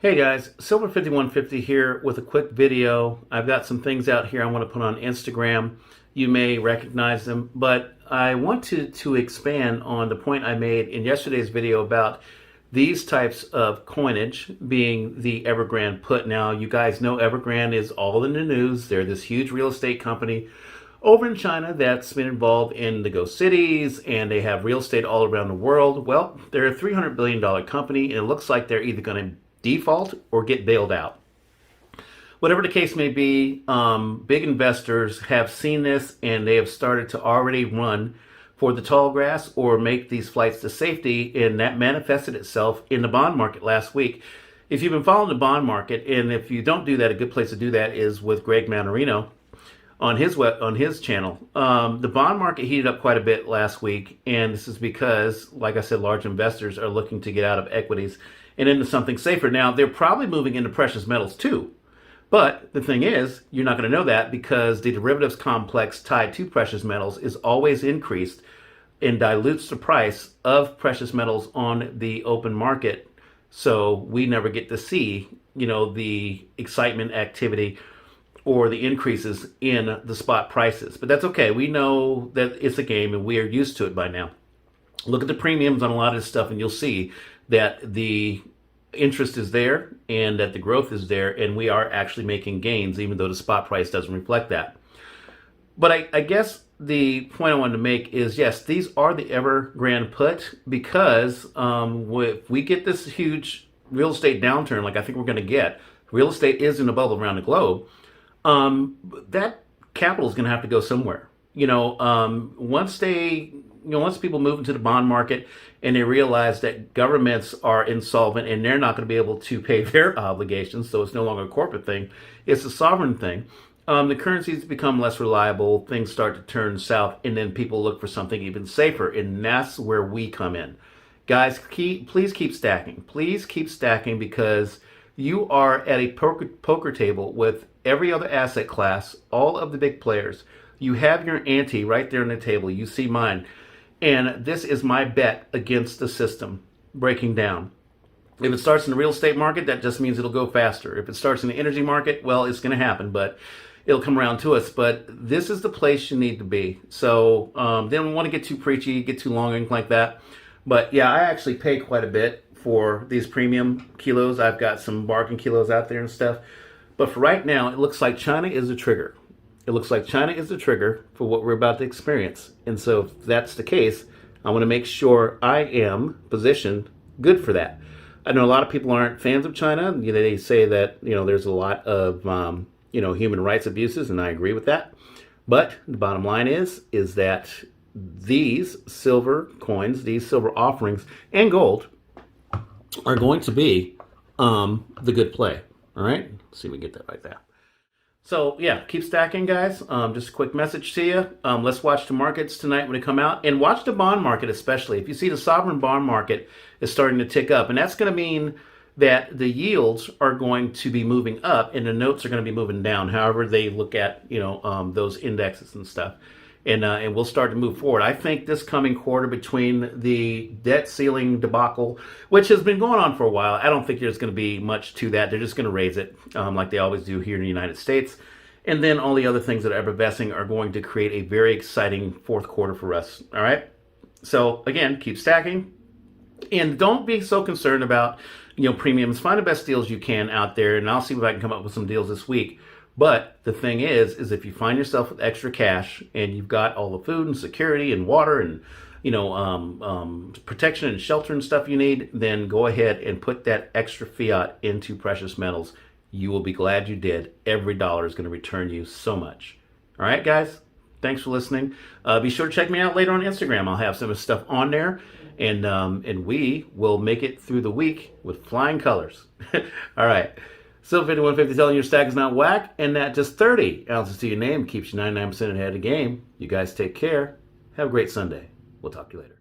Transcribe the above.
Hey guys, Silver 5150 here with a quick video. I've got some things out here I want to put on Instagram. You may recognize them, but I want to expand on the point I made in yesterday's video about these types of coinage being the Evergrande PUT. Now, you guys know Evergrande is all in the news. They're this huge real estate company over in China that's been involved in the Ghost Cities, and they have real estate all around the world. Well, they're a $300 billion company, and it looks like they're either going to default or get bailed out. Whatever the case may be, big investors have seen this and they have started to already run for the tall grass or make these flights to safety, and that manifested itself in the bond market last week. If you've been following the bond market, and if you don't do that, a good place to do that is with Greg Manarino on his channel. The bond market heated up quite a bit last week, and this is because, like I said, large investors are looking to get out of equities and into something safer. Now, they're probably moving into precious metals too. But the thing is, you're not going to know that because the derivatives complex tied to precious metals is always increased and dilutes the price of precious metals on the open market. So we never get to see, the excitement, activity, or the increases in the spot prices. But that's okay. We know that it's a game and we are used to it by now. Look at the premiums on a lot of this stuff and you'll see that the interest is there and that the growth is there, and we are actually making gains even though the spot price doesn't reflect that. But I guess the point I wanted to make is, yes, these are the Evergrande PUT because if we get this huge real estate downturn like I think we're going to get, real estate is in a bubble around the globe, that capital is going to have to go somewhere. Once people move into the bond market and they realize that governments are insolvent and they're not going to be able to pay their obligations, so it's no longer a corporate thing, it's a sovereign thing. The currencies become less reliable, things start to turn south, and then people look for something even safer, and that's where we come in. Guys, please keep stacking. Please keep stacking because you are at a poker table with every other asset class, all of the big players. You have your ante right there on the table. You see mine. And this is my bet against the system breaking down. If it starts in the real estate market, that just means it'll go faster. If it starts in the energy market, well, it's going to happen, but it'll come around to us. But this is the place you need to be. So they don't want to get too preachy, get too long, anything like that. But yeah, I actually pay quite a bit for these premium kilos. I've got some bargain kilos out there and stuff. But for right now, it looks like China is a trigger. It looks like China is the trigger for what we're about to experience. And so if that's the case, I want to make sure I am positioned good for that. I know a lot of people aren't fans of China. They say that, there's a lot of, human rights abuses, and I agree with that. But the bottom line is that these silver coins, these silver offerings, and gold are going to be the good play. All right? Let's see if we can get that right there. So yeah, keep stacking, guys. Just a quick message to you. Let's watch the markets tonight when they come out, and watch the bond market especially. If you see the sovereign bond market is starting to tick up, and that's going to mean that the yields are going to be moving up and the notes are going to be moving down. However they look at those indexes and stuff, and we'll start to move forward. I think this coming quarter, between the debt ceiling debacle, which has been going on for a while, I don't think there's going to be much to that. They're just going to raise it like they always do here in the United States. And then all the other things that are effervescing are going to create a very exciting fourth quarter for us. All right? So again, keep stacking. And don't be so concerned about premiums. Find the best deals you can out there, and I'll see if I can come up with some deals this week. But the thing is if you find yourself with extra cash and you've got all the food and security and water and protection and shelter and stuff you need, then go ahead and put that extra fiat into precious metals. You will be glad you did. Every dollar is going to return you so much. All right, guys? Thanks for listening. Be sure to check me out later on Instagram. I'll have some of the stuff on there, and we will make it through the week with flying colors. All right. Silver 5150 telling your stack is not whack, and that just 30 ounces to your name keeps you 99% ahead of the game. You guys take care. Have a great Sunday. We'll talk to you later.